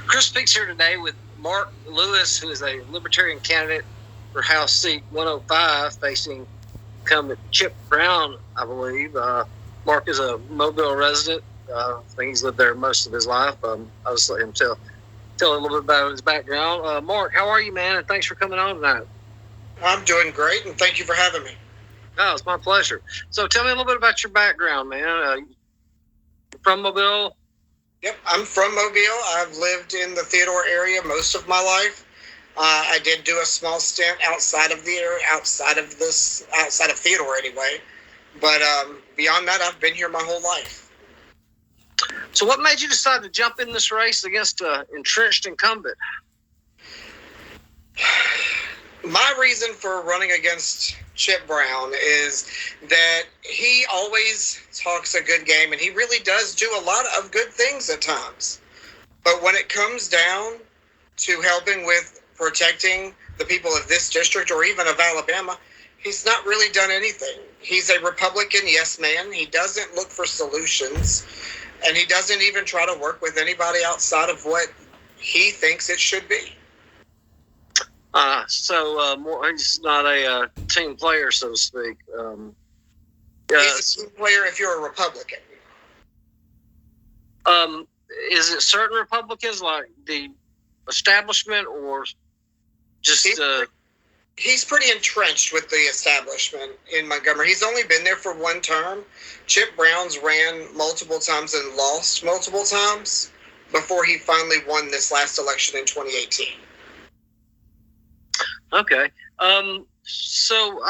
Chris speaks here today with Mark Lewis, who is a Libertarian candidate for House Seat 105, facing incumbent Chip Brown, I believe. Mark is a Mobile resident. I think he's lived there most of his life. I'll just let him tell a little bit about his background. Mark, how are you, man? And thanks for coming on tonight. I'm doing great, and thank you for having me. Oh, it's my pleasure. So tell me a little bit about your background, man. You're from Mobile? Yep, I'm from Mobile. I've lived in the Theodore area most of my life. I did do a small stint outside of the area, outside of Theodore anyway. But beyond that, I've been here my whole life. So what made you decide to jump in this race against an entrenched incumbent? My reason for running against Chip Brown is that he always talks a good game, and he really does do a lot of good things at times. But when it comes down to helping with protecting the people of this district or even of Alabama, he's not really done anything. He's a Republican yes man. He doesn't look for solutions, and he doesn't even try to work with anybody outside of what he thinks it should be. He's not a team player, so to speak. He's a team player if you're a Republican. Is it certain Republicans, like the establishment, or just... He's pretty entrenched with the establishment in Montgomery. He's only been there for one term. Chip Brown's ran multiple times and lost multiple times before he finally won this last election in 2018. Okay. So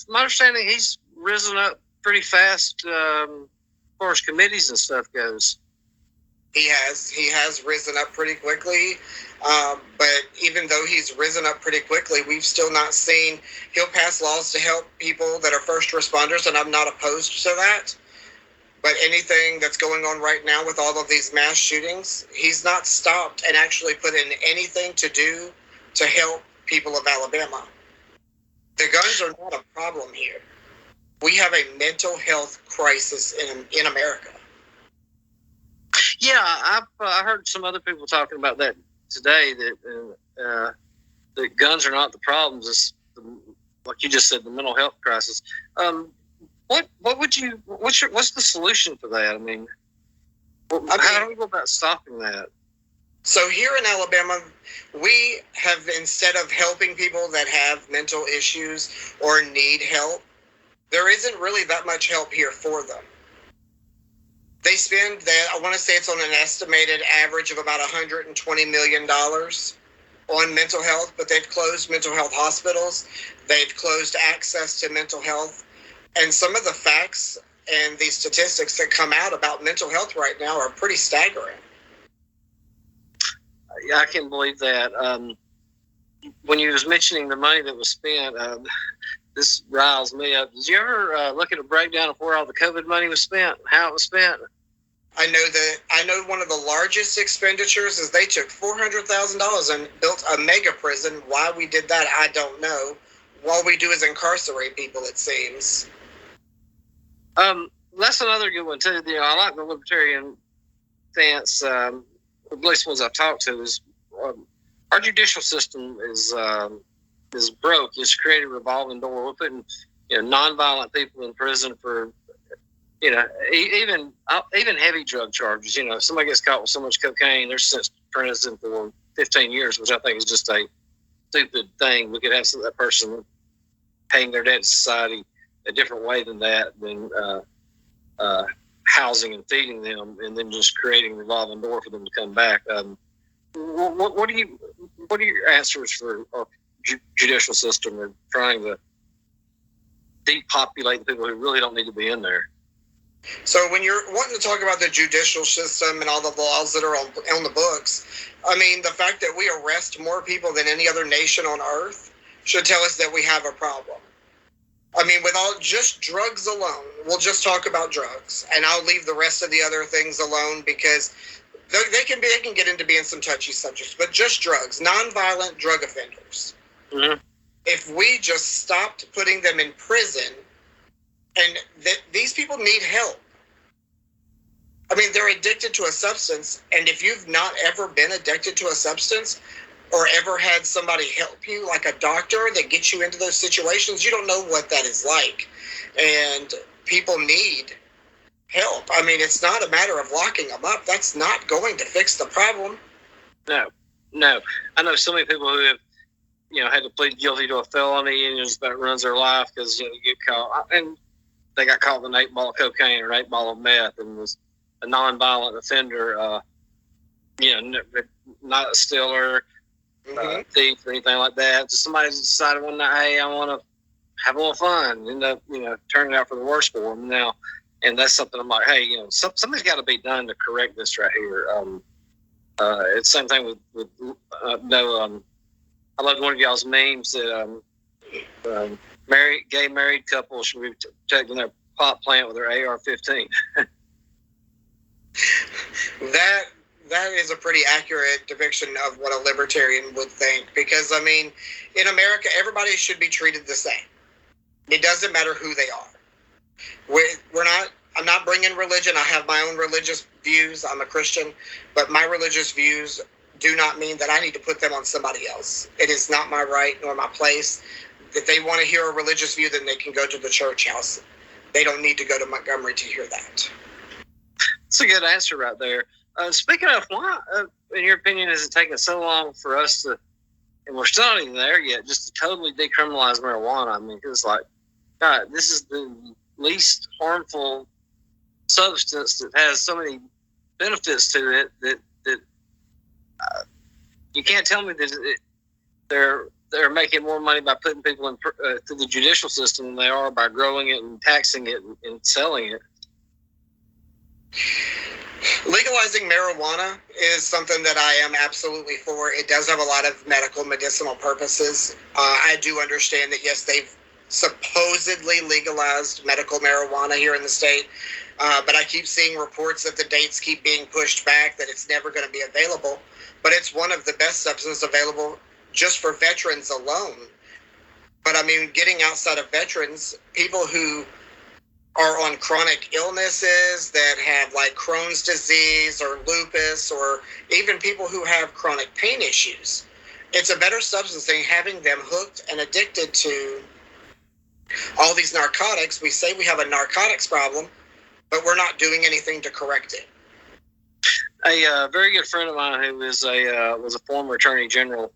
my understanding, he's risen up pretty fast as far as committees and stuff goes. He has risen up pretty quickly. But even though he's risen up pretty quickly, we've still not seen, he'll pass laws to help people that are first responders, and I'm not opposed to that. But anything that's going on right now with all of these mass shootings, he's not stopped and actually put in anything to do to help people of Alabama. The guns are not a problem here. We have a mental health crisis in America. Yeah, I heard some other people talking about that today, that the guns are not the problems. It's like you just said, the mental health crisis. What's the solution for that? I mean, how do we go about stopping that? So here in Alabama, we have, instead of helping people that have mental issues or need help, there isn't really that much help here for them. They spend that, I want to say it's on an estimated average of about $120 million on mental health, but they've closed mental health hospitals. They've closed access to mental health. And some of the facts and the statistics that come out about mental health right now are pretty staggering. Yeah, I can't believe that. When you was mentioning the money that was spent, this riles me up. Did you ever look at a breakdown of where all the COVID money was spent, how it was spent? I know one of the largest expenditures is they took $400,000 and built a mega prison. Why we did that, I don't know. All we do is incarcerate people, it seems. That's another good one too. I like the Libertarian stance. At least ones I've talked to, is our judicial system is broke. It's created a revolving door. We're putting nonviolent people in prison for even heavy drug charges. If somebody gets caught with so much cocaine, they're sent to prison for 15 years, which I think is just a stupid thing. We could have that person paying their debt to society a different way than that, than housing and feeding them, and then just creating a revolving door for them to come back. What are your answers for our judicial system, or trying to depopulate the people who really don't need to be in there? So when you're wanting to talk about the judicial system and all the laws that are on the books, I mean, the fact that we arrest more people than any other nation on earth should tell us that we have a problem. I mean, with just drugs alone, we'll just talk about drugs, and I'll leave the rest of the other things alone because they can get into being some touchy subjects. But just drugs, nonviolent drug offenders. Mm-hmm. If we just stopped putting them in prison, and these people need help. I mean, they're addicted to a substance, and if you've not ever been addicted to a substance or ever had somebody help you, like a doctor that gets you into those situations, you don't know what that is like. And people need help. I mean, it's not a matter of locking them up. That's not going to fix the problem. No. I know so many people who have, had to plead guilty to a felony and just about runs their life because, you get caught. And they got caught with an 8-ball of cocaine or an 8-ball of meth and was a non-violent offender, not a stealer, thief or anything like that. Just somebody decided one night, hey, I want to have a little fun. End up, turning out for the worse for them now. And that's something I'm like, hey, something's got to be done to correct this right here. It's the same thing with I loved one of y'all's memes that gay married couples should be taking their pot plant with their AR-15. That is a pretty accurate depiction of what a libertarian would think, because I mean, in America, everybody should be treated the same. It doesn't matter who they are. I'm not bringing religion. I have my own religious views. I'm a Christian, but my religious views do not mean that I need to put them on somebody else. It is not my right nor my place. If they want to hear a religious view, then they can go to the church house. They don't need to go to Montgomery to hear that. That's a good answer right there. Speaking of, why, in your opinion, is it taking so long for us to, and we're still not even there yet, just to totally decriminalize marijuana? I mean, it's like, God, this is the least harmful substance that has so many benefits to it that you can't tell me that they're making more money by putting people in through the judicial system than they are by growing it and taxing it and selling it. Legalizing marijuana is something that I am absolutely for. It does have a lot of medicinal purposes. I do understand that, yes, they've supposedly legalized medical marijuana here in the state, but I keep seeing reports that the dates keep being pushed back, that it's never going to be available. But it's one of the best substances available just for veterans alone. But I mean, getting outside of veterans, people who are on chronic illnesses that have like Crohn's disease or lupus, or even people who have chronic pain issues, it's a better substance than having them hooked and addicted to all these narcotics. We say we have a narcotics problem, but we're not doing anything to correct it. A very good friend of mine who was a former attorney general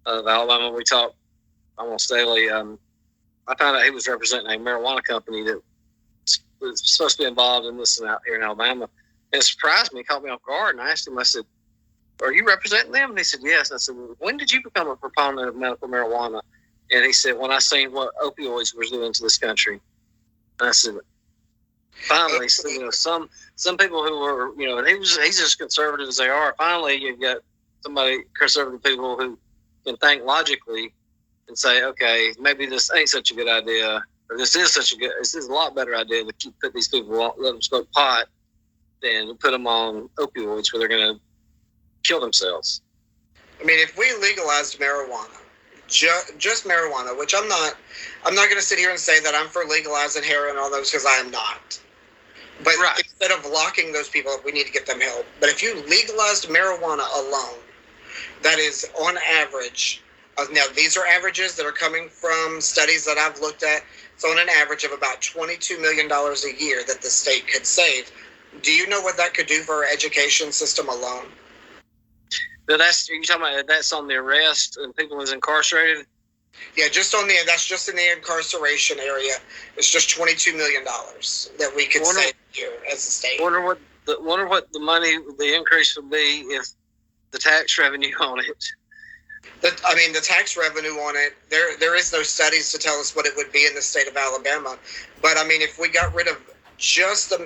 of Alabama, we talk almost daily. I found out he was representing a marijuana company that was supposed to be involved in this out here in Alabama. And it surprised me, caught me off guard, and I asked him, I said, are you representing them? And he said, yes. And I said, when did you become a proponent of medical marijuana? And he said, when I seen what opioids were doing to this country. And I said, finally, some people who were, and he's as conservative as they are. Finally, you've got conservative people who can think logically and say, okay, maybe this ain't such a good idea, or this is a lot better idea to put these people on, let them smoke pot than put them on opioids where they're going to kill themselves. I mean, if we legalized marijuana, just marijuana, which I'm not going to sit here and say that I'm for legalizing heroin and all those, because I am not. But right. Instead of locking those people up, we need to get them help. But if you legalized marijuana alone, that is on average, now these are averages that are coming from studies that I've looked at, it's on an average of about $22 million a year that the state could save. Do you know what that could do for our education system alone? You're talking about that's on the arrest and people who's incarcerated? Yeah, that's just in the incarceration area. It's just $22 million that we could save here as a state. Wonder what the increase would be if the tax revenue on it. The tax revenue on it, there is no studies to tell us what it would be in the state of Alabama. But I mean, if we got rid of just the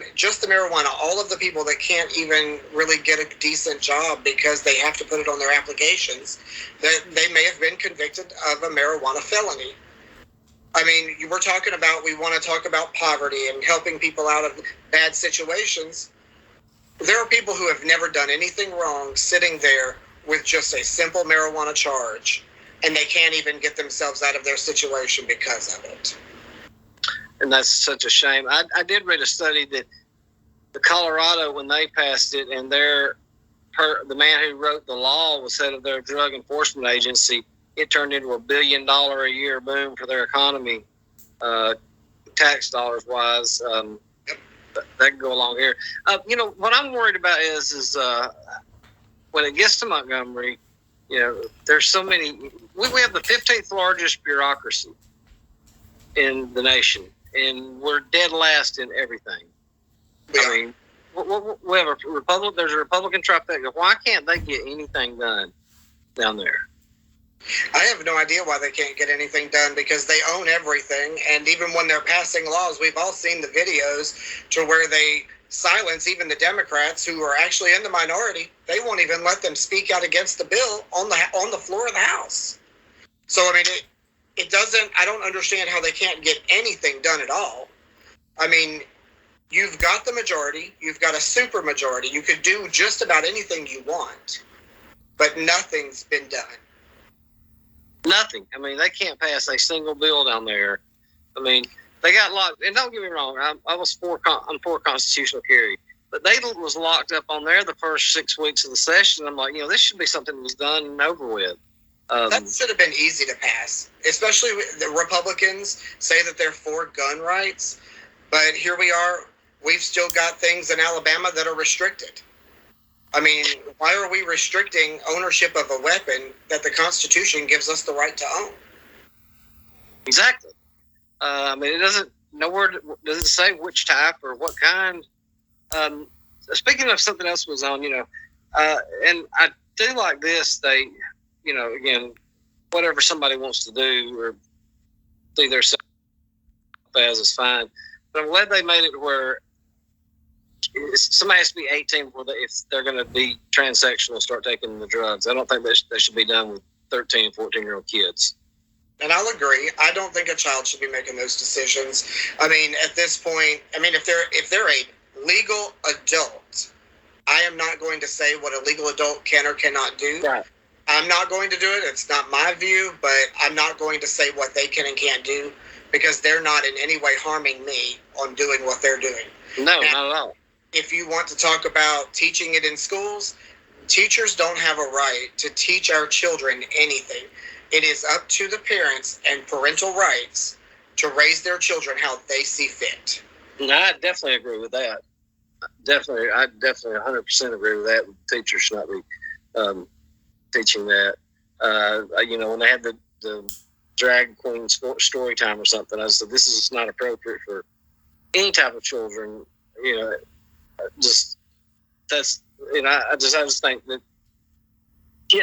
marijuana, all of the people that can't even really get a decent job because they have to put it on their applications, that they may have been convicted of a marijuana felony. I mean, we want to talk about poverty and helping people out of bad situations. There are people who have never done anything wrong sitting there with just a simple marijuana charge, and they can't even get themselves out of their situation because of it. And that's such a shame. I did read a study that Colorado, when they passed it, and the man who wrote the law was head of their drug enforcement agency, it turned into $1 billion a year boom for their economy, tax dollars wise. That can go along here. What I'm worried about is when it gets to Montgomery, there's so many. We have the 15th largest bureaucracy in the nation, and we're dead last in everything. Yeah. I mean, we have a Republican. There's a Republican trifecta. Why can't they get anything done down there? I have no idea why they can't get anything done, because they own everything. And even when they're passing laws, we've all seen the videos to where they silence even the Democrats who are actually in the minority. They won't even let them speak out against the bill on the floor of the House. So, I mean, it doesn't, I don't understand how they can't get anything done at all. I mean, you've got the majority, you've got a super majority, you could do just about anything you want, but nothing's been done. Nothing. I mean, they can't pass a single bill down there. I mean, they got locked. And don't get me wrong, I'm for constitutional carry, but they was locked up on there the first 6 weeks of the session. I'm like, this should be something that was done and over with. That should have been easy to pass, especially the Republicans say that they're for gun rights, but here we are. We've still got things in Alabama that are restricted. I mean, why are we restricting ownership of a weapon that the Constitution gives us the right to own? Exactly. I mean, nowhere does it say which type or what kind. Speaking of something else was on, and I do like this, they, again, whatever somebody wants to do or do their self as is fine. But I'm glad they made it where somebody has to be 18 if they're going to be transsexual and start taking the drugs. I don't think that should be done with 13 and 14-year-old kids. And I'll agree. I don't think a child should be making those decisions. I mean, at this point, if they're a legal adult, I am not going to say what a legal adult can or cannot do. Right. I'm not going to do it. It's not my view, but I'm not going to say what they can and can't do, because they're not in any way harming me on doing what they're doing. No, not at all. If you want to talk about teaching it in schools, teachers don't have a right to teach our children anything. It is up to the parents and parental rights to raise their children how they see fit. No, I definitely agree with that. I definitely 100% agree with that. Teachers should not be teaching that. When they had the drag queen story time or something, I said, this is not appropriate for any type of children. I just think that,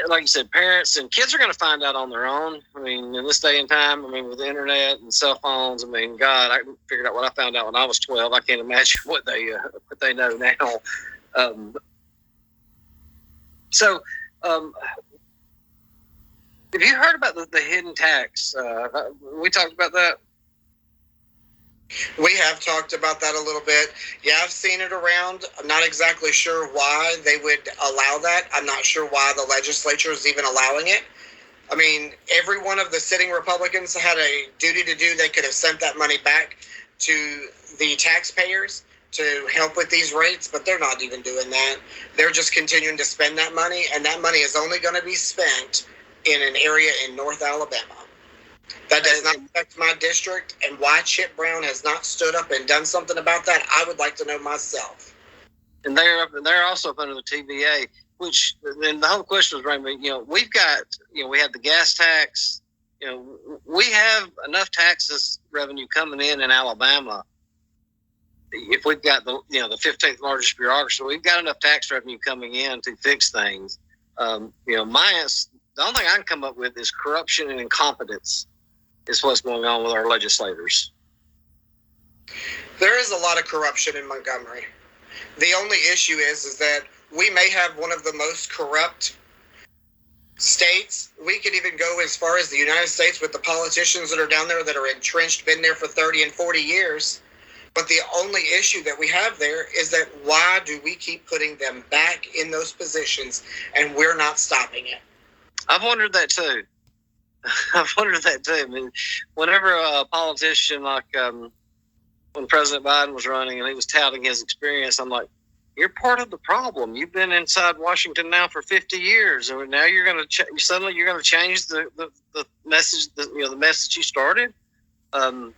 like you said, parents and kids are going to find out on their own. I mean, in this day and time, with the internet and cell phones, God, I figured out what I found out when I was 12. I can't imagine what they know now. Have you heard about the hidden tax? We talked about that. We have talked about that a little bit. Yeah, I've seen it around. I'm not exactly sure why they would allow that. I'm not sure why the legislature is even allowing it. I mean, every one of the sitting Republicans had a duty to do. They could have sent that money back to the taxpayers to help with these rates, but they're not even doing that. They're just continuing to spend that money, and that money is only going to be spent in an area in North Alabama. That does not affect my district, and why Chip Brown has not stood up and done something about that, I would like to know myself. And they're also up under the TVA, which then the whole question was, we've got, we have the gas tax, we have enough taxes revenue coming in Alabama. If we've got the 15th largest bureaucracy, we've got enough tax revenue coming in to fix things. The only thing I can come up with is corruption and incompetence is what's going on with our legislators. There is a lot of corruption in Montgomery. The only issue is that we may have one of the most corrupt states. We could even go as far as the United States with the politicians that are down there that are entrenched, been there for 30 and 40 years. But the only issue that we have there is that why do we keep putting them back in those positions and we're not stopping it? I've wondered that too. Whenever a politician like when President Biden was running and he was touting his experience. I'm like, you're part of the problem. You've been inside Washington now for 50 years, and now you're going to suddenly you're going to change the message, the message you started. I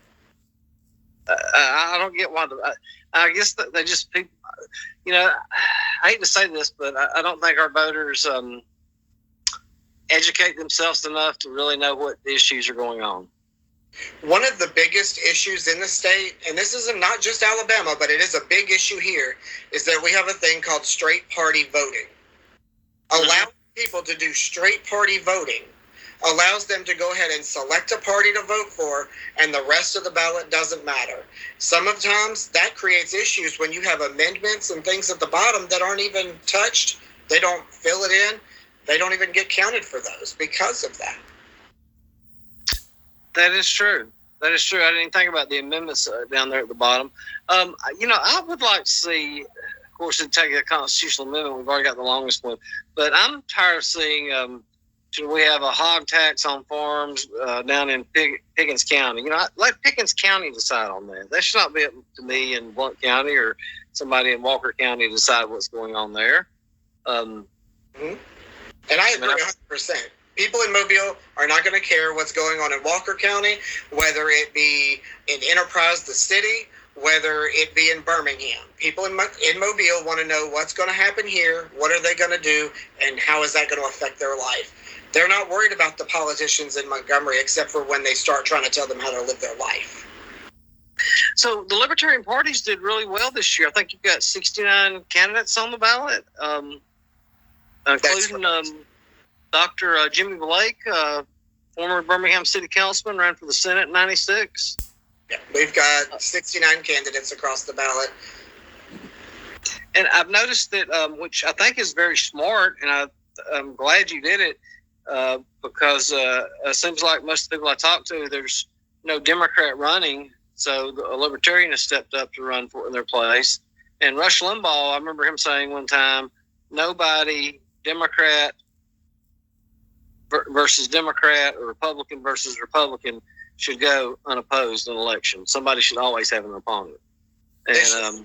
don't get why. I guess they just people. I hate to say this, but I don't think our voters educate themselves enough to really know what issues are going on. One of the biggest issues in the state, and this is not just Alabama, but it is a big issue here, is that we have a thing called straight party voting. Allowing people to do straight party voting allows them to go ahead and select a party to vote for, and the rest of the ballot doesn't matter. Sometimes that creates issues when you have amendments and things at the bottom that aren't even touched. They don't fill it in. They don't even get counted for those because of that. That is true. I didn't even think about the amendments down there at the bottom. I would like to see, of course, it'd take a constitutional amendment. We've already got the longest one. But I'm tired of seeing, should we have a hog tax on farms down in Pickens County? Let Pickens County decide on that. That should not be up to me in Blount County or somebody in Walker County to decide what's going on there. And I agree 100%. People in Mobile are not going to care what's going on in Walker County, whether it be in Enterprise, the city, whether it be in Birmingham. People in Mobile want to know what's going to happen here, what are they going to do, and how is that going to affect their life. They're not worried about the politicians in Montgomery, except for when they start trying to tell them how to live their life. So the Libertarian parties did really well this year. I think you've got 69 candidates on the ballot, including Dr. Jimmy Blake, former Birmingham City Councilman, ran for the Senate in 96. Yeah, we've got 69 candidates across the ballot. And I've noticed that, which I think is very smart, and I'm glad you did it, because it seems like most of the people I talk to, there's no Democrat running, so a Libertarian has stepped up to run in their place. And Rush Limbaugh, I remember him saying one time, nobody, Democrat versus Democrat or Republican versus Republican, should go unopposed in an election. Somebody should always have an opponent. And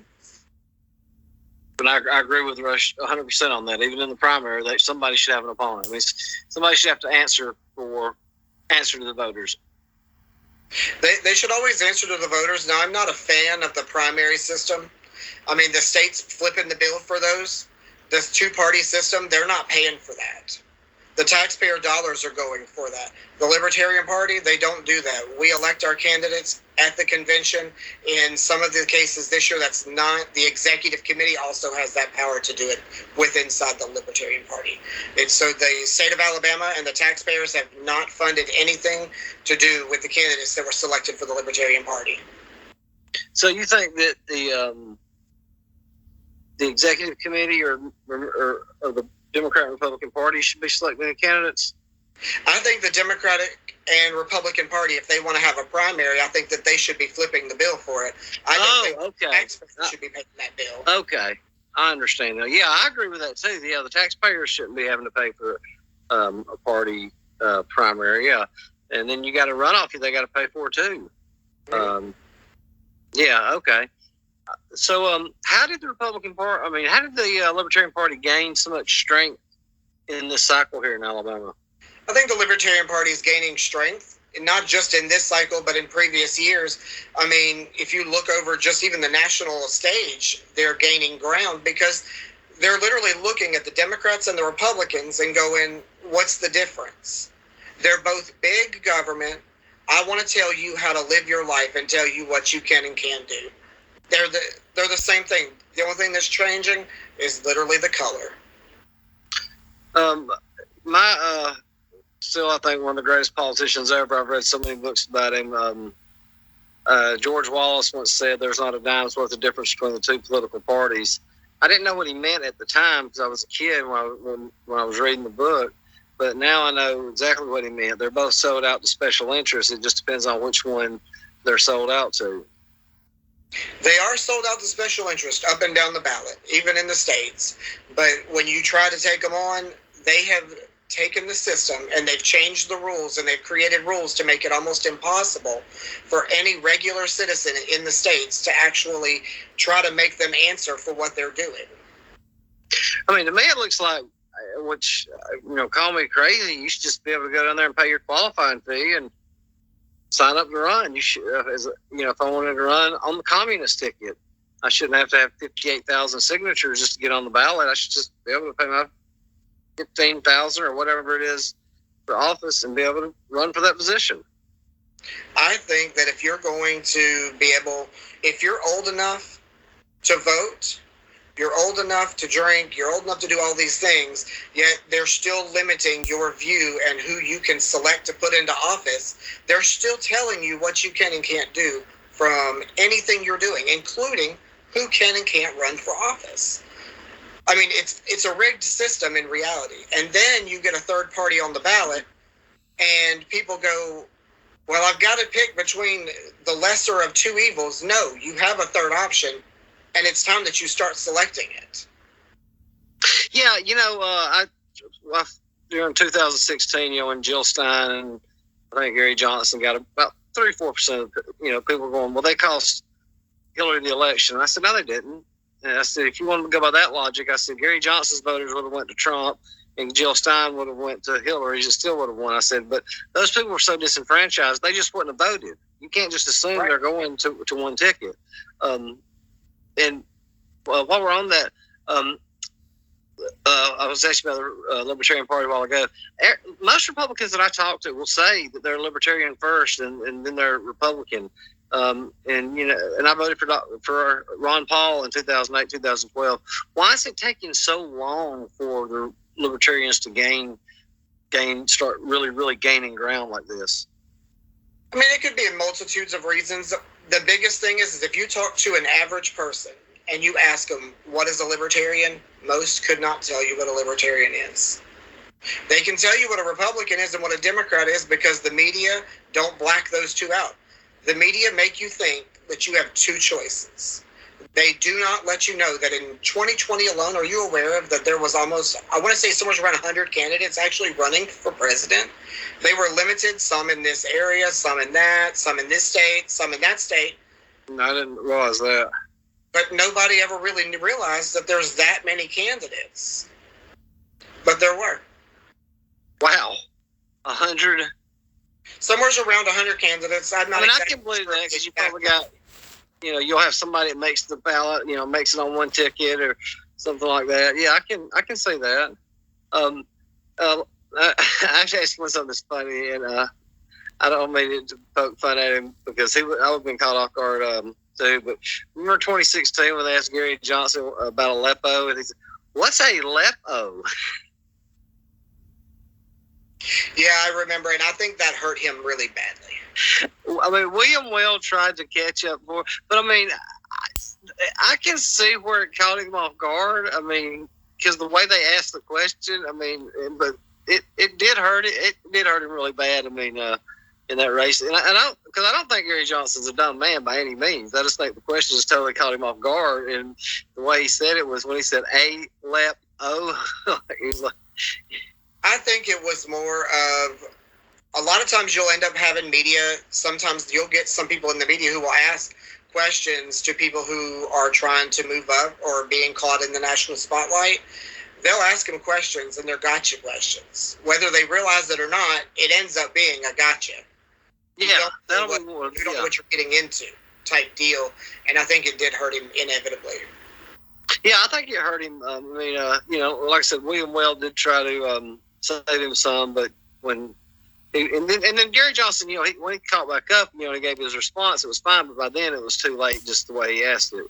but I agree with Rush 100% on that. Even in the primary, somebody should have an opponent. I mean, somebody should have to answer to the voters. They should always answer to the voters. Now, I'm not a fan of the primary system. I mean, the state's flipping the bill for those. This two-party system, they're not paying for that. The taxpayer dollars are going for that. The Libertarian Party, they don't do that. We elect our candidates at the convention. In some of the cases this year, that's not. The executive committee also has that power to do it inside the Libertarian Party. And so the state of Alabama and the taxpayers have not funded anything to do with the candidates that were selected for the Libertarian Party. So you think that the executive committee or the Democrat and Republican Party should be selecting the candidates? I think the Democratic and Republican Party, if they want to have a primary, I think that they should be flipping the bill for it. I don't think the taxpayers should be paying that bill. Okay, I understand now. Yeah, I agree with that too. Yeah, the taxpayers shouldn't be having to pay for a party primary. Yeah, and then you got a runoff they got to pay for too. Yeah, okay. So, how did the Republican Party? I mean, how did the Libertarian Party gain so much strength in this cycle here in Alabama? I think the Libertarian Party is gaining strength, not just in this cycle, but in previous years. I mean, if you look over just even the national stage, they're gaining ground because they're literally looking at the Democrats and the Republicans and going, "What's the difference? They're both big government. I want to tell you how to live your life and tell you what you can and can't do." They're the same thing. The only thing that's changing is literally the color. Still, I think one of the greatest politicians ever. I've read so many books about him. George Wallace once said, "There's not a dime's worth of difference between the two political parties." I didn't know what he meant at the time because I was a kid when I was reading the book. But now I know exactly what he meant. They're both sold out to special interests. It just depends on which one they're sold out to. They are sold out to special interest up and down the ballot, even in the states. But when you try to take them on, they have taken the system and they've changed the rules and they've created rules to make it almost impossible for any regular citizen in the states to actually try to make them answer for what they're doing. I mean, to me, it looks like, which, call me crazy, you should just be able to go down there and pay your qualifying fee and sign up to run. You should, if I wanted to run on the communist ticket, I shouldn't have to have 58,000 signatures just to get on the ballot. I should just be able to pay my 15,000 or whatever it is for office and be able to run for that position. I think that if you're going to be able, if you're old enough to vote, you're old enough to drink, you're old enough to do all these things, yet they're still limiting your view and who you can select to put into office. They're still telling you what you can and can't do from anything you're doing, including who can and can't run for office. I mean, it's a rigged system in reality. And then you get a third party on the ballot and people go, well, I've got to pick between the lesser of two evils. No, you have a third option, and it's time that you start selecting it. Yeah, I during 2016, when Jill Stein and I think Gary Johnson got about 3-4% of people going, well, they cost Hillary the election. And I said, no, they didn't. And I said, if you want to go by that logic, I said, Gary Johnson's voters would have went to Trump and Jill Stein would have went to Hillary. She still would have won. I said, but those people were so disenfranchised, they just wouldn't have voted. You can't just assume they're going to one ticket. And while we're on that, I was asking about the Libertarian Party a while ago. Most Republicans that I talk to will say that they're Libertarian first and then they're Republican. And I voted for Ron Paul in 2008, 2012. Why is it taking so long for the Libertarians to start really, really gaining ground like this? I mean, it could be multitudes of reasons. The biggest thing is if you talk to an average person and you ask them, what is a libertarian? Most could not tell you what a libertarian is. They can tell you what a Republican is and what a Democrat is because the media don't black those two out. The media make you think that you have two choices. They do not let you know that in 2020 alone, are you aware of that there was almost, I want to say somewhere around 100 candidates actually running for president? They were limited, some in this area, some in that, some in this state, some in that state. No, I didn't realize that. But nobody ever really realized that there's that many candidates. But there were. Wow. 100. Somewhere's around 100 candidates. I can believe that because you probably got, you'll have somebody that makes the ballot, makes it on one ticket or something like that. Yeah, I can say that. I actually asked him something that's funny, and I don't mean to poke fun at him because I would have been caught off guard too. But remember 2016 when they asked Gary Johnson about Aleppo, and he said, "What's a Aleppo?" Yeah, I remember, and I think that hurt him really badly. I mean, William Weld tried to catch up more, but I mean, I can see where it caught him off guard. I mean, because the way they asked the question, I mean, but it did hurt it. It did hurt him really bad. I mean, in that race, and I don't think Gary Johnson's a dumb man by any means. I just think the question just totally caught him off guard, and the way he said it was when he said A-lep-o, he was like. I think it was more of a lot of times you'll end up having media. Sometimes you'll get some people in the media who will ask questions to people who are trying to move up or being caught in the national spotlight. They'll ask them questions and they're gotcha questions. Whether they realize it or not, it ends up being a gotcha. Yeah, you don't know what you're getting into type deal. And I think it did hurt him inevitably. Yeah, I think it hurt him. I mean, like I said, William Weld did try to save him some, but when and then Gary Johnson, when he caught back up, he gave his response. It was fine, but by then it was too late. Just the way he asked it.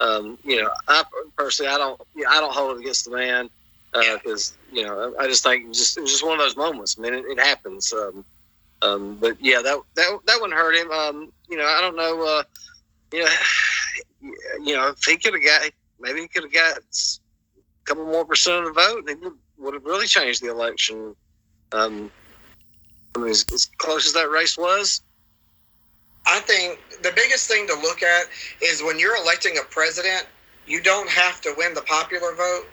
I personally, I don't hold it against the man because I just think it was just one of those moments. I mean, it happens. But yeah, that one hurt him. I don't know. If he could have got. Maybe he could have got a couple more percent of the vote. He would have really changed the election. I mean, as close as that race was. I think the biggest thing to look at is when you're electing a president, you don't have to win the popular vote.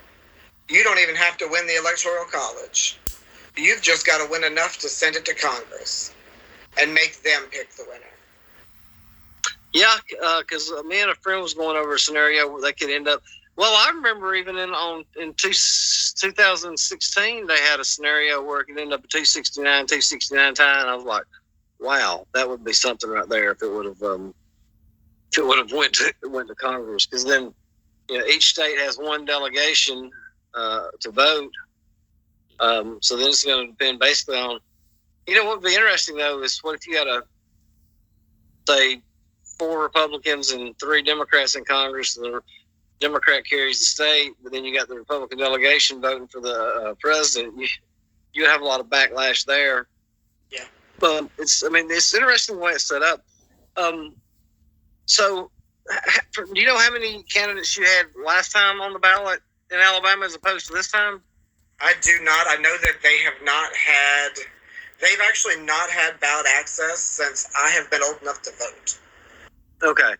You don't even have to win the Electoral College. You've just got to win enough to send it to Congress and make them pick the winner. Yeah, because me and a friend was going over a scenario where they could end up. Well, I remember even in 2016 they had a scenario where it could end up at 269 tie, and I was like, wow, that would be something right there if it would have went to Congress, because then each state has one delegation to vote. So then it's going to depend basically on. What would be interesting though is what if you had say 4 Republicans and 3 Democrats in Congress, and the Democrat carries the state, but then you got the Republican delegation voting for the president. You have a lot of backlash there. Yeah. But it's interesting the way it's set up. So, do you know how many candidates you had last time on the ballot in Alabama as opposed to this time? I do not. I know that they've actually not had ballot access since I have been old enough to vote. Okay.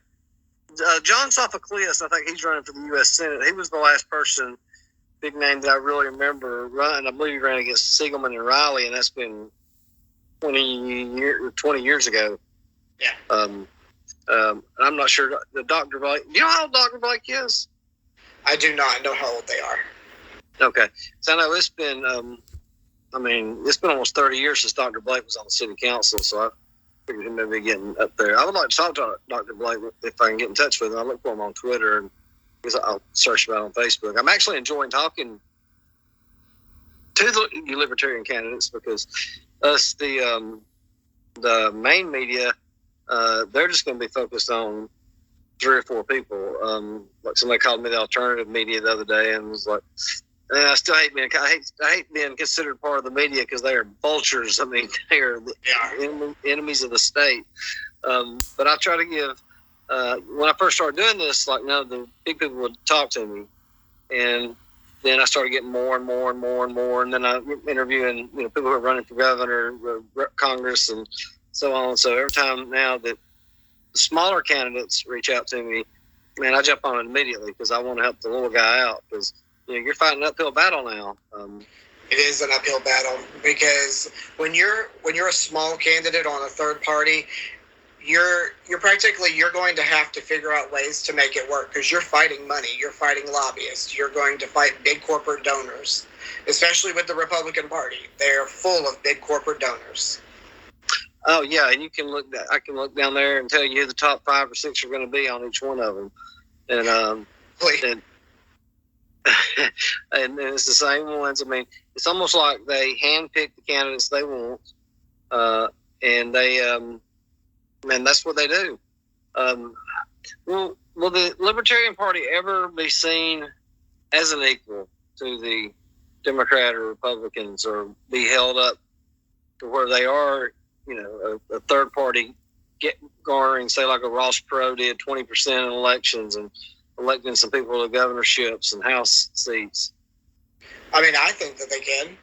John Sophocleous, I think he's running for the U.S. Senate. He was the last person, big name that I really remember running. I believe he ran against Siegelman and Riley, and that's been 20 years ago. Yeah. I'm not sure. Dr. Blake, do you know how old Dr. Blake is? I do not know how old they are. Okay. So I know it's been, it's been almost 30 years since Dr. Blake was on the city council, so I figured he may be getting up there. I would like to talk to Dr. Blake if I can get in touch with him. I'll look for him on Twitter, and I'll search about it on Facebook. I'm actually enjoying talking to the Libertarian candidates because us, the main media, they're just going to be focused on 3 or 4 people. Like somebody called me the alternative media the other day and was like, and I still hate being considered part of the media because they are vultures. I mean, they are the enemies of the state. But I try to give, when I first started doing this, the big people would talk to me. And then I started getting more and more and more and more. And then I'm interviewing, people who are running for governor, Congress, and so on. So every time now that the smaller candidates reach out to me, man, I jump on it immediately because I want to help the little guy out because you're fighting an uphill battle now. It is an uphill battle because when you're a small candidate on a third party, you're going to have to figure out ways to make it work because you're fighting money, you're fighting lobbyists, you're going to fight big corporate donors, especially with the Republican Party. They're full of big corporate donors. Oh yeah, and I can look down there and tell you who the top 5 or 6 are going to be on each one of them, and and it's the same ones. I mean, it's almost like they handpick the candidates they want, and they, and that's what they do. Will the Libertarian Party ever be seen as an equal to the Democrat or Republicans, or be held up to where they are, a third party garnering, say, like a Ross Perot did, 20% in elections and electing some people to governorships and House seats? I think that they can.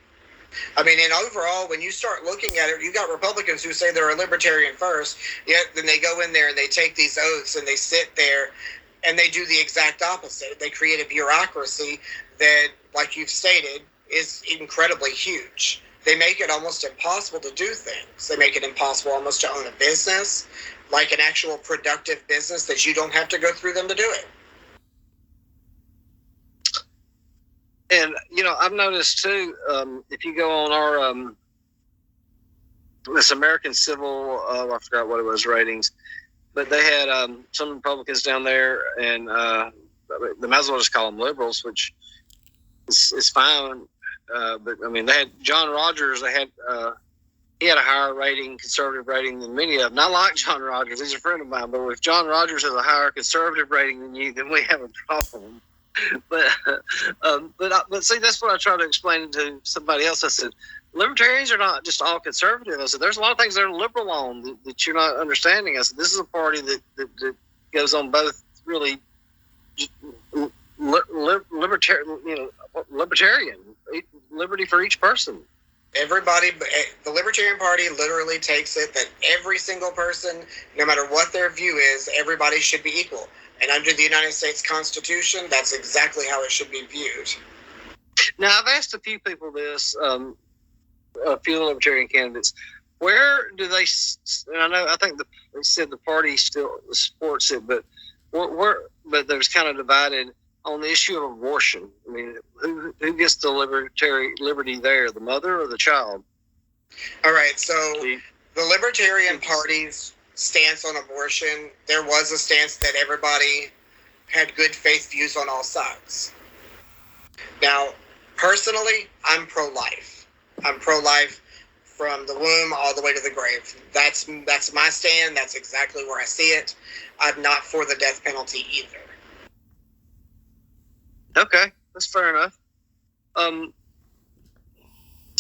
And overall, when you start looking at it, you got Republicans who say they're a libertarian first, yet then they go in there and they take these oaths and they sit there and they do the exact opposite. They create a bureaucracy that, like you've stated, is incredibly huge. They make it almost impossible to do things. They make it impossible almost to own a business, like an actual productive business that you don't have to go through them to do it. And, I've noticed too, if you go on our, this American Civil, I forgot what it was, ratings, but they had some Republicans down there, and they might as well just call them liberals, which is fine. But they had John Rogers. He had a higher conservative rating than many of them. Not like John Rogers; he's a friend of mine. But if John Rogers has a higher conservative rating than you, then we have a problem. But see, that's what I try to explain to somebody else. I said, libertarians are not just all conservative. I said, there's a lot of things they're liberal on that you're not understanding. I said, this is a party that goes on both really libertarian, liberty for each person. Everybody, the Libertarian Party literally takes it that every single person, no matter what their view is, everybody should be equal. And under the United States Constitution, that's exactly how it should be viewed. Now, I've asked a few people this, a few Libertarian candidates. Where do they? And I think they said the party still supports it, but but there's kind of divided on the issue of abortion. I mean, who gets the liberty there, the mother or the child? All right, so the Libertarian Party's stance on abortion, there was a stance that everybody had good faith views on all sides. Now, personally, I'm pro-life. I'm pro-life from the womb all the way to the grave. That's my stand. That's exactly where I see it. I'm not for the death penalty either. Okay, that's fair enough. Coming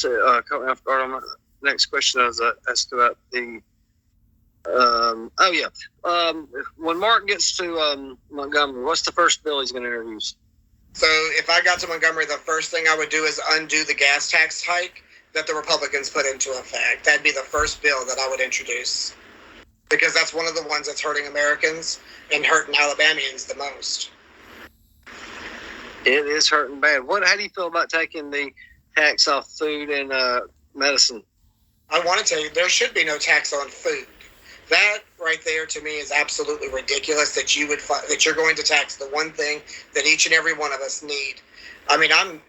off guard on my next question, I was asked about the. When Mark gets to Montgomery, what's the first bill he's going to introduce? So if I got to Montgomery, the first thing I would do is undo the gas tax hike that the Republicans put into effect. That'd be the first bill that I would introduce, because that's one of the ones that's hurting Americans and hurting Alabamians the most. It is hurting bad. How do you feel about taking the tax off food and medicine? I want to tell you, there should be no tax on food. That right there to me is absolutely ridiculous that you're going to tax the one thing that each and every one of us need. I mean, I'm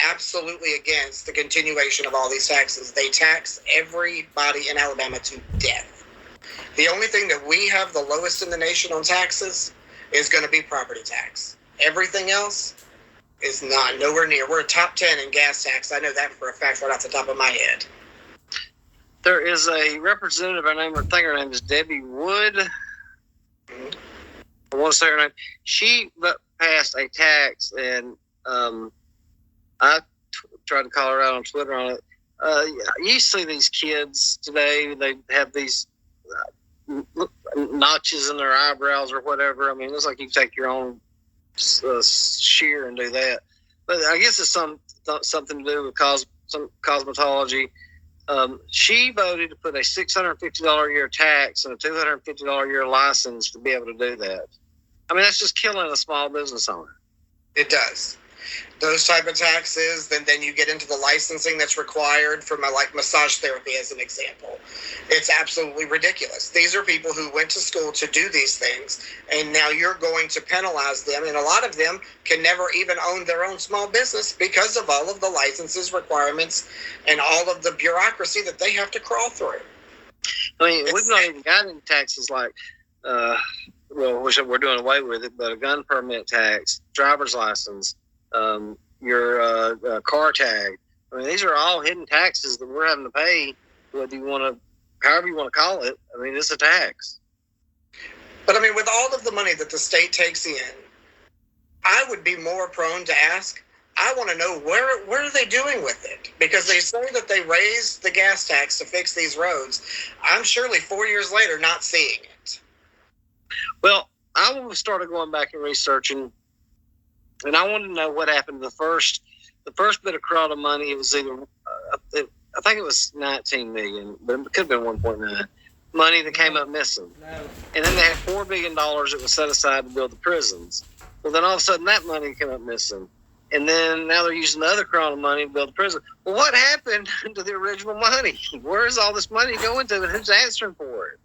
absolutely against the continuation of all these taxes. They tax everybody in Alabama to death. The only thing that we have the lowest in the nation on taxes is going to be property tax. Everything else is not nowhere near. We're top 10 in gas tax. I know that for a fact right off the top of my head. There is a representative, I think her name is Debbie Wood. I want to say her name. She passed a tax, and I tried to call her out on Twitter on it. You see these kids today, they have these notches in their eyebrows or whatever. I mean, it's like you take your own shear and do that. But I guess it's something to do with some cosmetology. She voted to put a $650 a year tax and a $250 a year license to be able to do that. I mean, that's just killing a small business owner. It does. Those type of taxes, then you get into the licensing that's required for massage therapy as an example. It's absolutely ridiculous. These are people who went to school to do these things, and now you're going to penalize them, and a lot of them can never even own their own small business because of all of the licenses requirements and all of the bureaucracy that they have to crawl through. I mean, we've not even got any taxes like, which we're doing away with it, but a gun permit tax, driver's license, your car tag. I mean, these are all hidden taxes that we're having to pay, whether you want to, however you want to call it. I mean, it's a tax. But I mean, with all of the money that the state takes in, I would be more prone to ask, I want to know what are they doing with it? Because they say that they raised the gas tax to fix these roads. I'm surely 4 years later not seeing it. Well, I started going back and researching, and I wanted to know what happened to the first bit of crowd of money. It was either, I think it was 19 million, but it could have been 1.9 money that came up missing. And then they had $4 billion that was set aside to build the prisons. Well, then all of a sudden that money came up missing. And then now they're using the other crowd of money to build the prison. Well, what happened to the original money? Where's all this money going to, and who's answering for it?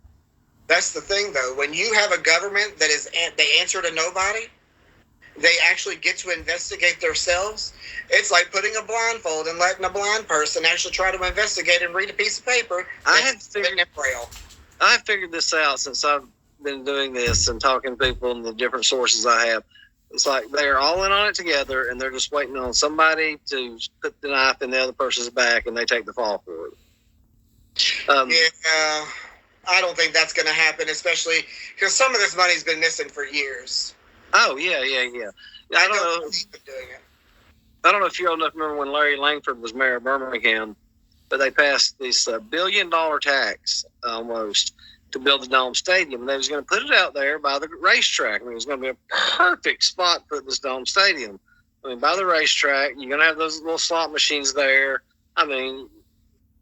That's the thing, though. When you have a government that they answer to nobody, they actually get to investigate themselves. It's like putting a blindfold and letting a blind person actually try to investigate and read a piece of paper. I have figured this out since I've been doing this and talking to people and the different sources I have. It's like they're all in on it together, and they're just waiting on somebody to put the knife in the other person's back, and they take the fall for it. Yeah, I don't think that's going to happen, especially because some of this money's been missing for years. Oh, yeah. I don't know if you're old enough to remember when Larry Langford was mayor of Birmingham, but they passed this $1 billion tax almost to build the Dome Stadium. They was going to put it out there by the racetrack. I mean, it was going to be a perfect spot to put this Dome Stadium. I mean, by the racetrack, you're going to have those little slot machines there. I mean,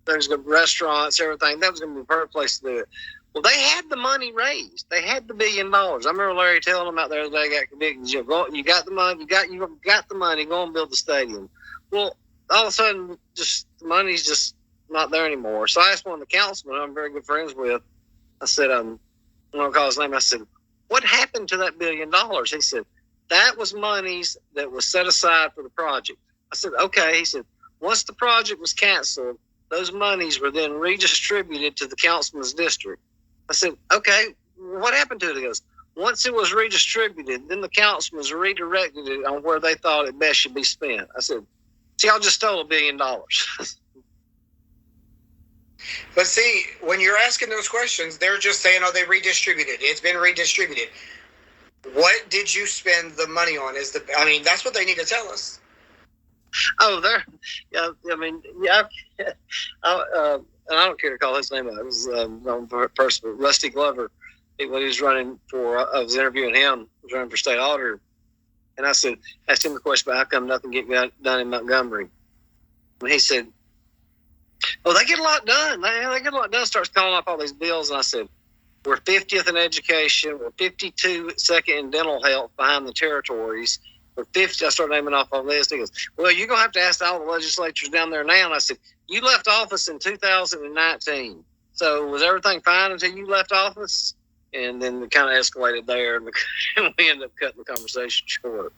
there's going to be restaurants, everything. That was going to be the perfect place to do it. Well, they had the money raised. They had the $1 billion. I remember Larry telling them out there they got convicted. You got the money. You got the money. Go and build the stadium. Well, all of a sudden, just the money's just not there anymore. So I asked one of the councilmen I'm very good friends with. I said, I'm going to call his name. I said, what happened to that $1 billion? He said, that was monies that was set aside for the project. I said, okay. He said, once the project was canceled, those monies were then redistributed to the councilman's district. I said, okay, what happened to it? He goes, once it was redistributed, then the councilman's redirected it on where they thought it best should be spent. I said, see, y'all just stole $1 billion. But see, when you're asking those questions, they're just saying, oh, they redistributed. It's been redistributed. What did you spend the money on? That's what they need to tell us. Oh, there. Yeah, I mean, yeah. And I don't care to call his name out. It was known person, but Rusty Glover. When he was running for, I was interviewing him. He was running for state auditor, and I asked him the question about how come nothing get done in Montgomery. And he said, "Oh, they get a lot done. They get a lot done." Starts calling off all these bills, and I said, "We're 50th in education. We're 52 second in dental health behind the territories. We're 50." I started naming off on this. He goes, "Well, you're gonna have to ask all the legislatures down there now." And I said, "You left office in 2019. So was everything fine until you left office?" And then it kind of escalated there, and we ended up cutting the conversation short.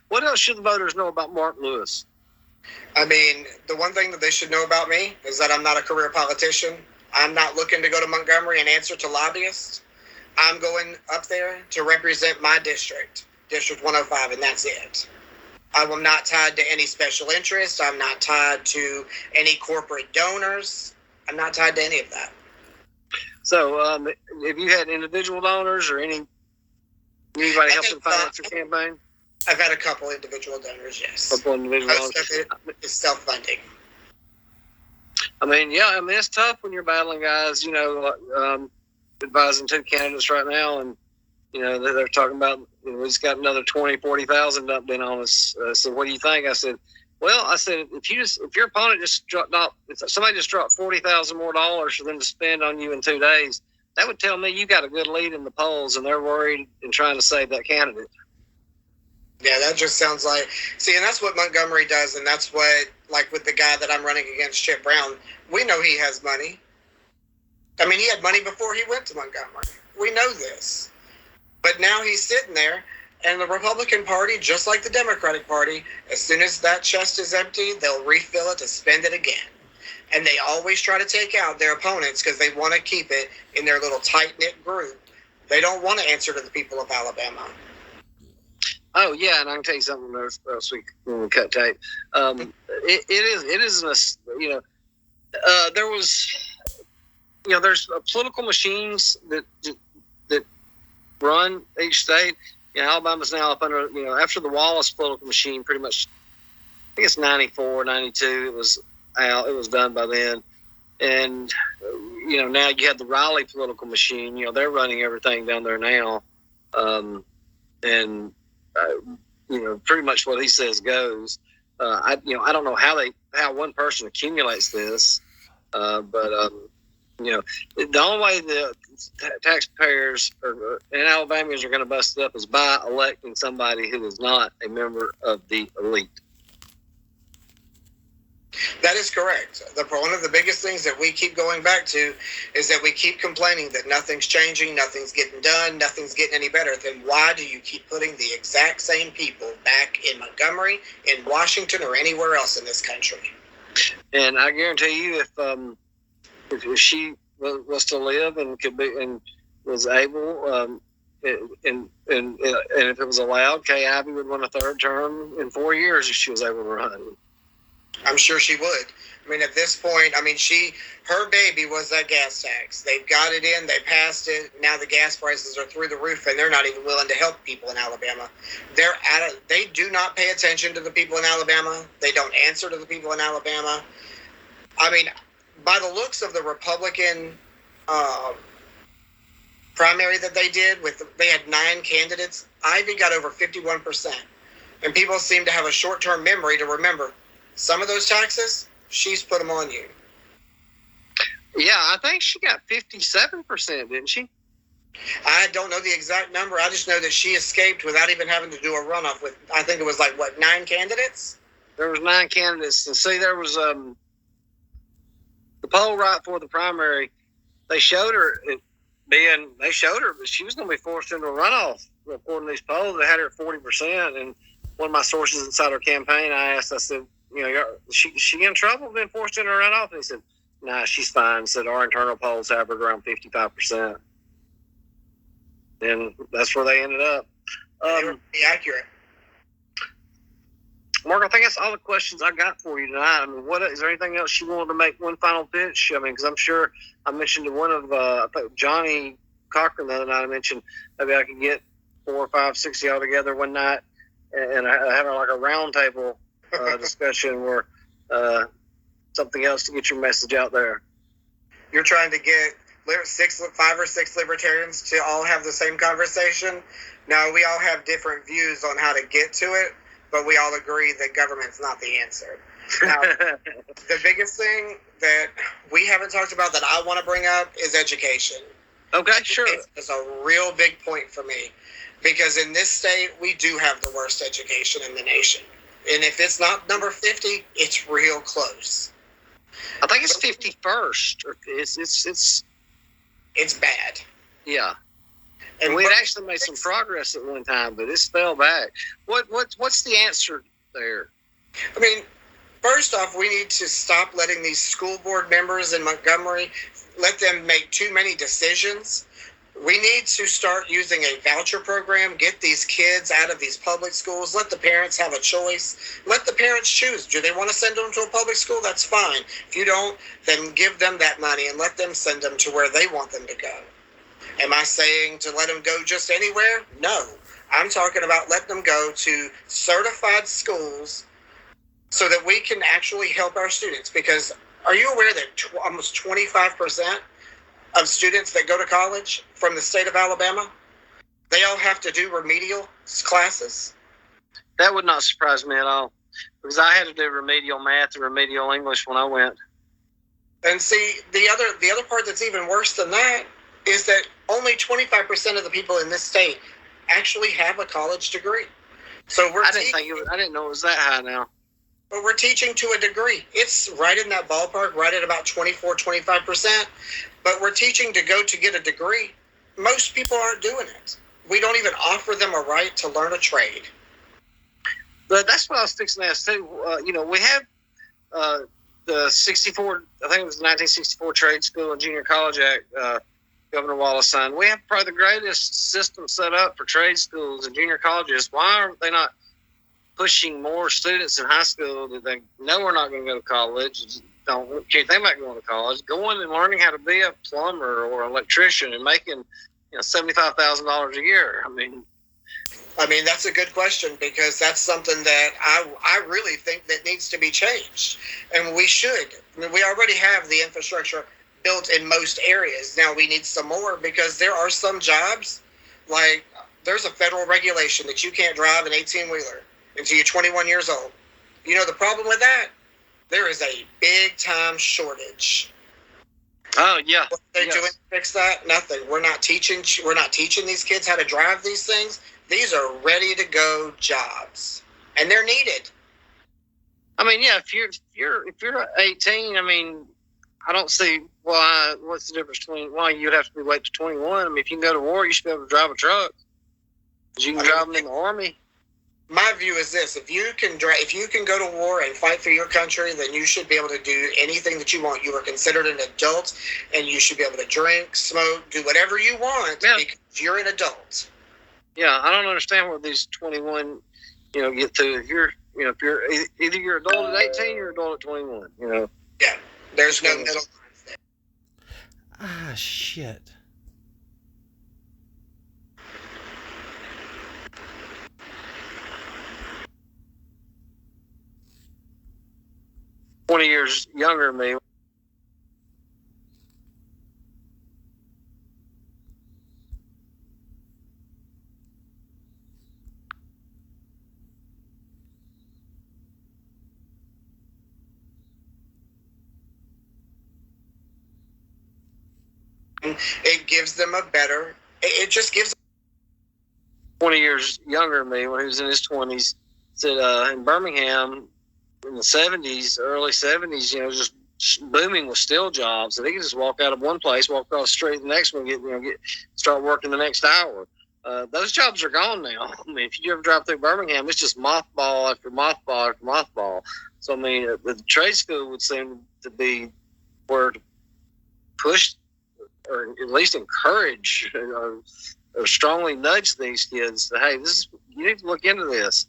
What else should the voters know about Mark Lewis? I mean, the one thing that they should know about me is that I'm not a career politician. I'm not looking to go to Montgomery and answer to lobbyists. I'm going up there to represent my district, District 105, and that's it. I am not tied to any special interest. I'm not tied to any corporate donors. I'm not tied to any of that. So, have you had individual donors or anybody helping finance your campaign? I've had a couple individual donors, yes. A couple individual donors. Most of it is self-funding. I mean, yeah, it's tough when you're battling guys, advising two candidates right now, and, they're talking about, we just got another 20, 40,000 dumped in on us. So what do you think? I said, if your opponent if somebody just dropped $40,000 more dollars for them to spend on you in 2 days, that would tell me you got a good lead in the polls, and they're worried and trying to save that candidate. Yeah, that just sounds like, and that's what Montgomery does, and that's what, like with the guy that I'm running against, Chip Brown, we know he has money. I mean, he had money before he went to Montgomery. We know this. But now he's sitting there, and the Republican Party, just like the Democratic Party, as soon as that chest is empty, they'll refill it to spend it again. And they always try to take out their opponents because they want to keep it in their little tight-knit group. They don't want to answer to the people of Alabama. Oh, yeah, and I can tell you something else when we cut tape. There was, there's political machines that run each state. Alabama's now up under, after the Wallace political machine, pretty much, I think it's 94, 92, it was out, it was done by then. And, now you have the Raleigh political machine, they're running everything down there now. Pretty much what he says goes. I don't know how one person accumulates this, but the only way the taxpayers and Alabamians are going to bust it up is by electing somebody who is not a member of the elite. That is correct. One of the biggest things that we keep going back to is that we keep complaining that nothing's changing, nothing's getting done, nothing's getting any better. Then why do you keep putting the exact same people back in Montgomery, in Washington, or anywhere else in this country? And I guarantee you, if she was to live and could be and was able, and if it was allowed, Kay Ivey would run a third term in 4 years if she was able to run. I'm sure she would. I mean, at this point, her baby was that gas tax. They've got it in, they passed it. Now the gas prices are through the roof, and they're not even willing to help people in Alabama. They do not pay attention to the people in Alabama. They don't answer to the people in Alabama. I mean, by the looks of the Republican primary that they did, they had 9 candidates. Ivy got over 51%. And people seem to have a short-term memory to remember some of those taxes, she's put them on you. Yeah, I think she got 57%, didn't she? I don't know the exact number. I just know that she escaped without even having to do a runoff with, I think it was 9 candidates? There was 9 candidates. And see, there was the poll right before the primary, they showed her but she was going to be forced into a runoff. According to these polls, they had her at 40%. And one of my sources inside her campaign, I said, she in trouble being forced into a runoff? And he said, nah, she's fine. He said, our internal polls have her around 55%. And that's where they ended up. They were pretty accurate. Mark, I think that's all the questions I got for you tonight. I mean, is there anything else you wanted to make one final pitch? I mean, because I'm sure I mentioned to one of, I think Johnny Cochran the other night, I mentioned maybe I could get 4, 5, 6 of y'all together one night and have like a round table discussion where something else to get your message out there. You're trying to get 5 or 6 libertarians to all have the same conversation? No, we all have different views on how to get to it, but we all agree that government's not the answer. Now, the biggest thing that we haven't talked about that I want to bring up is education. Okay, sure. It's a real big point for me because in this state, we do have the worst education in the nation. And if it's not number 50, it's real close. I think it's 51st. It's bad. Yeah. And we had actually made some progress at one time, but it's fell back. What's the answer there? I mean, first off, we need to stop letting these school board members in Montgomery let them make too many decisions. We need to start using a voucher program, get these kids out of these public schools, let the parents have a choice. Let the parents choose. Do they want to send them to a public school? That's fine. If you don't, then give them that money and let them send them to where they want them to go. Am I saying to let them go just anywhere? No. I'm talking about letting them go to certified schools so that we can actually help our students. Because are you aware that almost 25% of students that go to college from the state of Alabama, they all have to do remedial classes? That would not surprise me at all, because I had to do remedial math and remedial English when I went. And see, the other part that's even worse than that is that only 25% of the people in this state actually have a college degree. So I didn't know it was that high now. But we're teaching to a degree. It's right in that ballpark, right at about 24, 25%. But we're teaching to go to get a degree. Most people aren't doing it. We don't even offer them a right to learn a trade. But that's what I was fixing to ask too. We have the 64, I think it was the 1964 Trade School and Junior College Act, Governor Wallace signed. We have probably the greatest system set up for trade schools and junior colleges. Why aren't they not pushing more students in high school that they know we're not going to go to college? Can't think about going to college. Going and learning how to be a plumber or electrician and making $75,000 a year. I mean, that's a good question, because that's something that I really think that needs to be changed. And we should. I mean, we already have the infrastructure built in most areas. Now we need some more, because there are some jobs, like there's a federal regulation that you can't drive an 18-wheeler until you're 21 years old. You know the problem with that? There is a big time shortage. Oh yeah. What they're doing to fix that? Nothing. We're not teaching these kids how to drive these things. These are ready to go jobs, and they're needed. I mean, yeah, if you're 18, I mean, I don't see what's the difference between why you'd have to be wait to 21. I mean, if you can go to war, you should be able to drive a truck. You can drive them in the Army. My view is this: if you can go to war and fight for your country, then you should be able to do anything that you want. You are considered an adult, and you should be able to drink, smoke, do whatever you want, because you're an adult. Yeah, I don't understand where these 21, get to. If you're either you're adult at 18 or you're adult at 21, Yeah, there's no middle ground there. Ah, shit. "20 years younger than me." It gives them it just gives 20 years younger than me when he was in his 20s. Said in Birmingham in the 70s, early 70s, just booming with steel jobs that he can just walk out of one place, walk across the street, the next one, start working the next hour. Those jobs are gone now. I mean, if you ever drive through Birmingham, it's just mothball after mothball after mothball. So, I mean, the trade school would seem to be where to push or at least encourage or strongly nudge these kids to, hey, you need to look into this,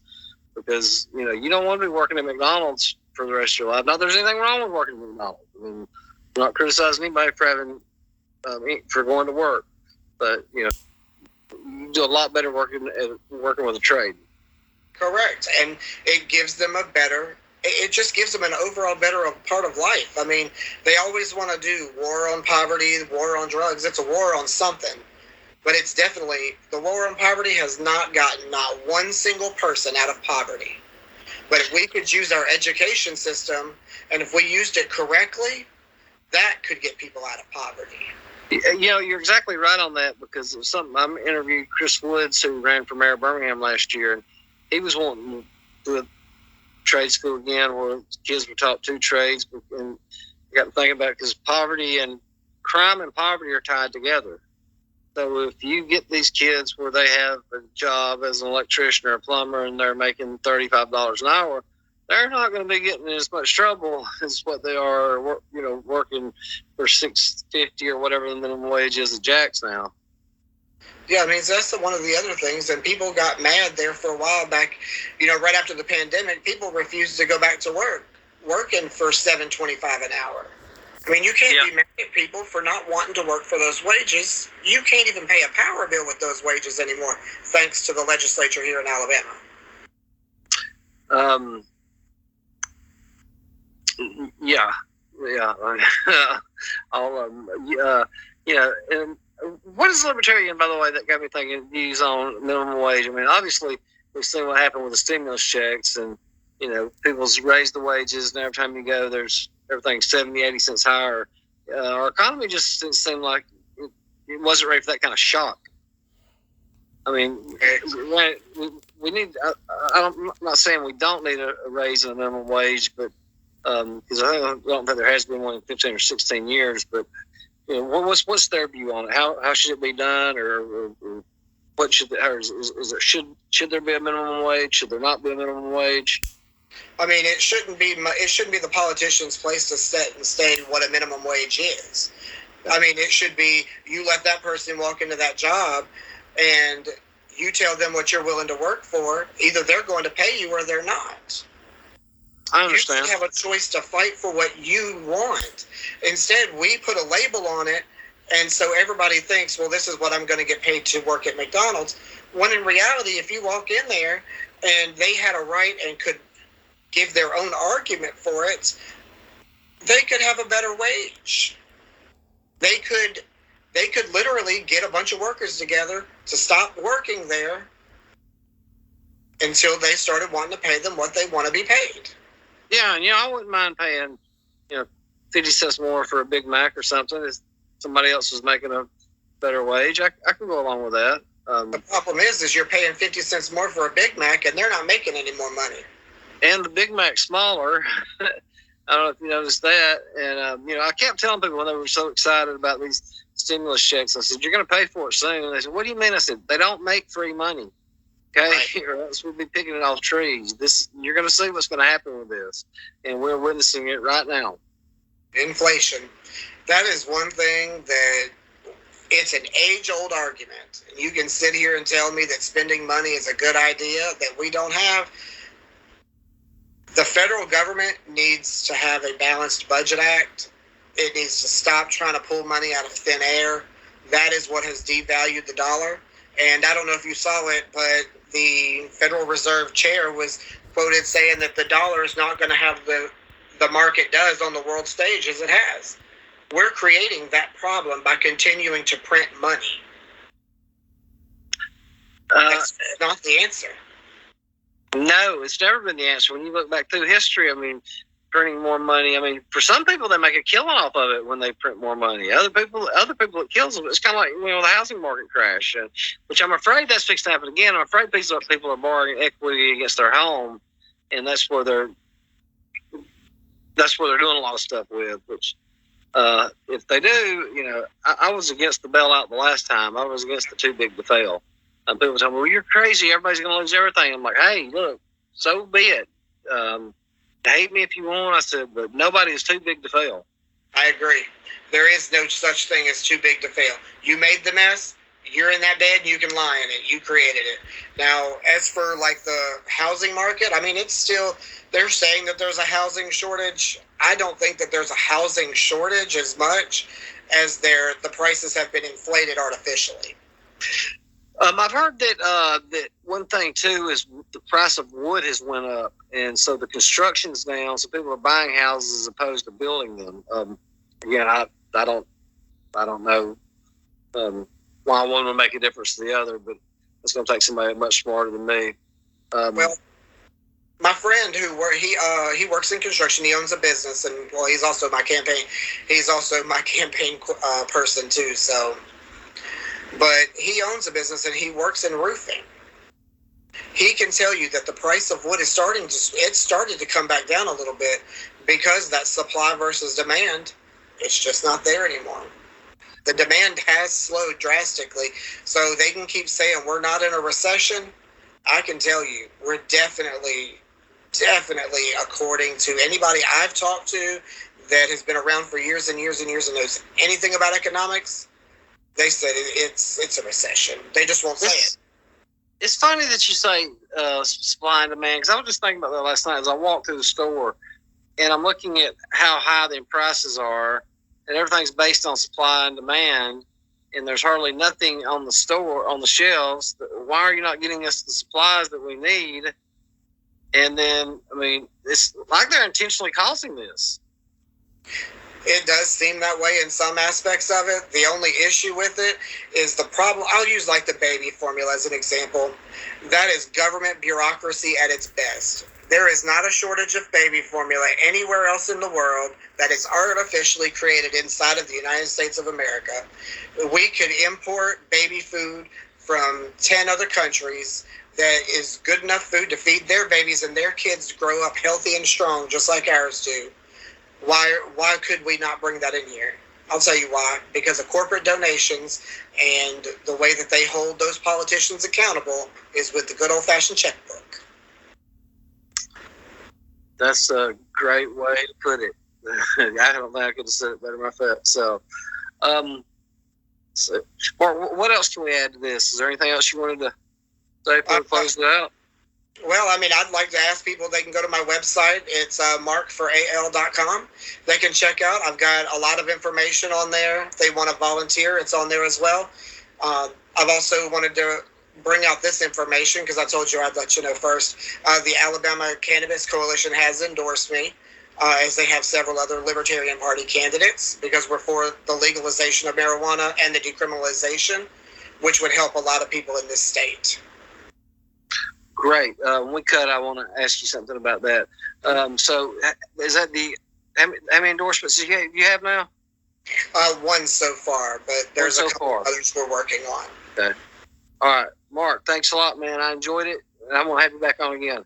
because, you don't want to be working at McDonald's for the rest of your life. Not that there's anything wrong with working at McDonald's. I mean, I'm not criticizing anybody for having for going to work, but you do a lot better working with a trade. Correct, and it gives them it just gives them an overall better part of life. I mean, they always want to do war on poverty, war on drugs. It's a war on something, but it's definitely, the war on poverty has not gotten not one single person out of poverty. But if we could use our education system, and if we used it correctly, that could get people out of poverty. You're exactly right on that, because it was something. I interviewed Chris Woods, who ran for mayor of Birmingham last year, and he was wanting to do a trade school again where kids were taught two trades. And I got to thinking about it, because poverty and crime and poverty are tied together. So if you get these kids where they have a job as an electrician or a plumber and they're making $35 an hour, they're not going to be getting in as much trouble as what they are, working for $6.50 or whatever the minimum wage is at Jack's now. Yeah, I mean, that's one of the other things. And people got mad there for a while back, right after the pandemic. People refused to go back to work, working for $7.25 an hour. I mean, you can't be mad at people for not wanting to work for those wages. You can't even pay a power bill with those wages anymore, thanks to the legislature here in Alabama. And what is Libertarian, by the way, that got me thinking views on minimum wage? I mean, obviously, we've seen what happened with the stimulus checks, and, people's raised the wages, and every time you go, there's everything's 70, 80 cents higher. Our economy just didn't seem like it wasn't ready for that kind of shock. I mean, we need, I'm not saying we don't need a raise in the minimum wage, but because I don't think there has been one in 15 or 16 years, but what's their view on it? How should it be done, or what should should there be a minimum wage? Should there not be a minimum wage? I mean, it shouldn't be the politician's place to set and state what a minimum wage is. I mean, it should be, you let that person walk into that job and you tell them what you're willing to work for. Either they're going to pay you or they're not. I understand. You have a choice to fight for what you want. Instead, we put a label on it, and so everybody thinks, well, this is what I'm going to get paid to work at McDonald's. When in reality, if you walk in there and they had a right and could give their own argument for it, they could have a better wage. They could literally get a bunch of workers together to stop working there until they started wanting to pay them what they want to be paid. Yeah, and I wouldn't mind paying 50 cents more for a Big Mac or something if somebody else was making a better wage. I could go along with that. The problem is you're paying 50 cents more for a Big Mac and they're not making any more money. And the Big Mac's smaller. I don't know if you noticed that. And, I kept telling people when they were so excited about these stimulus checks, I said, you're going to pay for it soon. And they said, what do you mean? I said, they don't make free money. Okay? Right. Or else we'll be picking it off trees. You're going to see what's going to happen with this. And we're witnessing it right now. Inflation. That is one thing that it's an age-old argument. And you can sit here and tell me that spending money is a good idea that we don't have. The federal government needs to have a balanced budget act. It needs to stop trying to pull money out of thin air. That is what has devalued the dollar. And I don't know if you saw it, but the Federal Reserve chair was quoted saying that the dollar is not going to have the market does on the world stage as it has. We're creating that problem by continuing to print money. That's not the answer. No, it's never been the answer. When you look back through history, I mean, printing more money. I mean, for some people, they make a killing off of it when they print more money. Other people, it kills them. It's kind of like the housing market crash, which I'm afraid that's fixed to happen again. I'm afraid people are borrowing equity against their home, and that's where that's where they're doing a lot of stuff with. Which, if they do, I was against the bailout the last time. I was against the too big to fail. People tell me, "Well, you're crazy. Everybody's going to lose everything." I'm like, "Hey, look, so be it. Hate me if you want." I said, "But nobody is too big to fail." I agree. There is no such thing as too big to fail. You made the mess. You're in that bed. You can lie in it. You created it. Now, as for like the housing market, I mean, it's still, they're saying that there's a housing shortage. I don't think that there's a housing shortage as much as the prices have been inflated artificially. I've heard that one thing too is the price of wood has went up, and so the construction's down. So people are buying houses as opposed to building them. Again, I don't know why one would make a difference to the other, but it's going to take somebody much smarter than me. Well, my friend he works in construction. He owns a business, and well, he's also my campaign person too. So. But he owns a business and he works in roofing. He can tell you that the price of wood is started to come back down a little bit because that supply versus demand, it's just not there anymore. The demand has slowed drastically. So they can keep saying we're not in a recession. I can tell you, we're definitely, according to anybody I've talked to that has been around for years and years and years and knows anything about economics, they said it's a recession. They just won't say it. It's funny that you say supply and demand, because I was just thinking about that last night as I walked through the store, and I'm looking at how high the prices are, and everything's based on supply and demand, and there's hardly nothing on the shelves. Why are you not getting us the supplies that we need? And then, I mean, it's like they're intentionally causing this. It does seem that way in some aspects of it. The only issue with it is the problem. I'll use like the baby formula as an example. That is government bureaucracy at its best. There is not a shortage of baby formula anywhere else in the world that is artificially created inside of the United States of America. We could import baby food from 10 other countries that is good enough food to feed their babies and their kids to grow up healthy and strong just like ours do. Why could we not bring that in here? I'll tell you why. Because of corporate donations and the way that they hold those politicians accountable is with the good old-fashioned checkbook. That's a great way to put it. I don't think I could have said it better myself. So, Mark, what else can we add to this? Is there anything else you wanted to say before we close it out? Well, I mean, I'd like to ask people, they can go to my website. It's markforal.com. They can check out. I've got a lot of information on there. If they want to volunteer, it's on there as well. I've also wanted to bring out this information because I told you I'd let you know first. The Alabama Cannabis Coalition has endorsed me, as they have several other Libertarian Party candidates, because we're for the legalization of marijuana and the decriminalization, which would help a lot of people in this state. Great. When we cut, I want to ask you something about that. So, is that how many endorsements do you have now? One so far, but there's a couple others we're working on. Okay. All right. Mark, thanks a lot, man. I enjoyed it, and I'm going to have you back on again.